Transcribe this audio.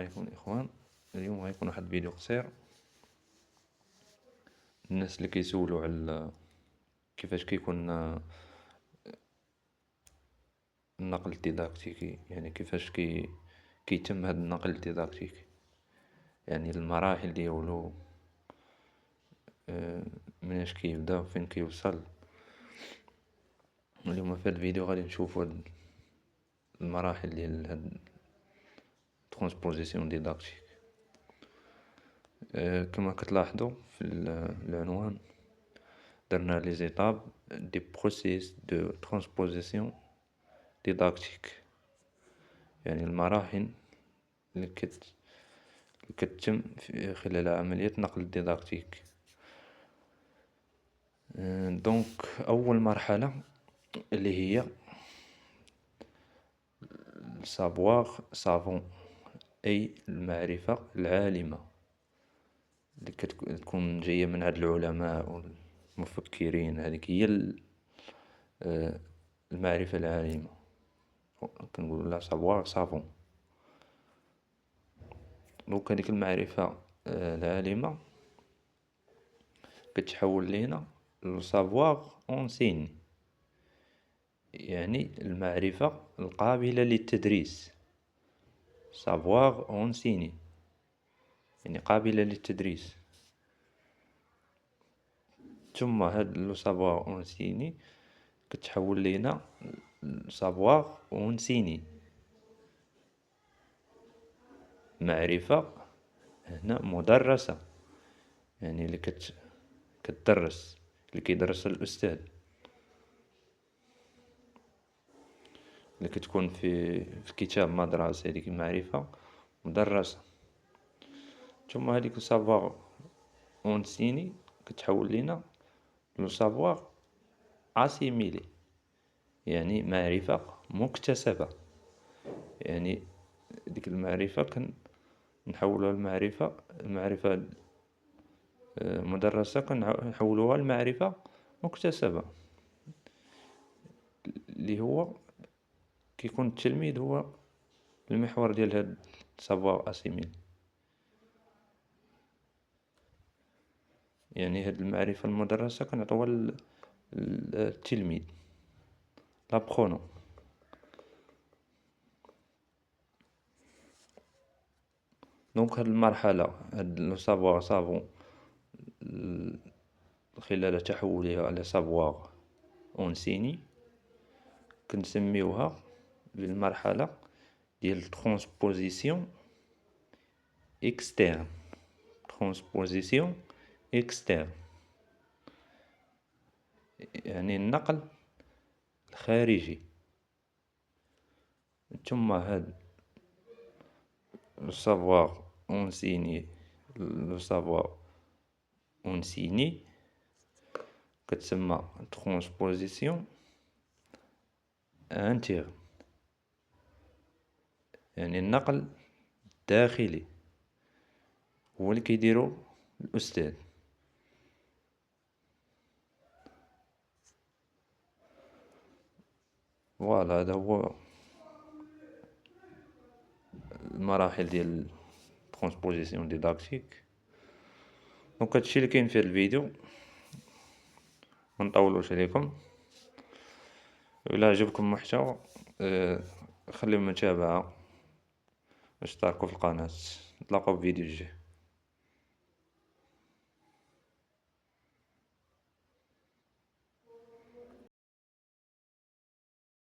عليكم الإخوان. اليوم غيكون واحد الفيديو قصير. الناس اللي كيسولوا على كيفاش كيكون النقل الديداكتيكي، يعني كيفاش كيتم هذا النقل الديداكتيكي، يعني المراحل ديالو، مناش كيبدا وفين كيوصل. اليوم في هذا الفيديو غادي نشوفوا هاد المراحل ديال هاد ترانسبوزيسيون ديداكتيك. كما كتلاحظوا في العنوان درنا لي زيتاب دي بروسيس دو ترانسبوزيسيون ديداكتيك، يعني المراحل اللي كتتم خلال عملية نقل الديداكتيك. دونك أول مرحلة اللي هي سافواغ سافون، أي المعرفة العالمة اللي كتكون جاية من هاد العلماء والمفكرين. هذيك هي المعرفة العالمة، كنقولوا لها سافواغ سافون. دونك هذيك المعرفة العالمة كتحول لينا لسافواغ اونسيني، يعني المعرفة القابلة للتدريس. سافواغ اونسيني يعني قابلة للتدريس. ثم هاد لو سافواغ اونسيني كتحول لينا سافواغ اونسيني، معرفة هنا مدرسة، يعني اللي كتدرس، اللي كيدرسها الأستاذ، اللي كتكون في كتاب مدرسي. هذيك المعرفة مدرسة. ثم هذيك سافواغ اونسيني كتحول لينا لو سافواغ اسيميلي، يعني معرفة مكتسبة. يعني ديك المعرفة كنحولوها المعرفة مدرسة كنحولوها لمعرفة مكتسبة، اللي هو كيكون التلميذ هو المحور ديال هاد سافواغ اسيميلي. يعني هاد المعرفة المدرسة كنعطوها للتلميذ، لابخونون. دونك هاد المرحلة، هاد لو سافواغ سافون خلال تحولها على سافواغ اونسيني كنسميوها بالمرحلة ديال ترانسبوزيسيون اكسترن. ترانسبوزيسيون اكسترن يعني النقل الخارجي. ثم هاد لو سافواغ اونسيني كتسمى ترانسبوزيسيون انترن، يعني النقل الداخلي هو اللي كيديرو الأستاذ. فوالا هذا هو المراحل ديال ترانسبوزيسيون ديداكتيك. دونك هادشي اللي كاين في هاد الفيديو، منطولوش عليكم. إلا عجبكم المحتوى خليو متابعة، اشتركوا في القناة. نتلاقاو في فيديو الجاي.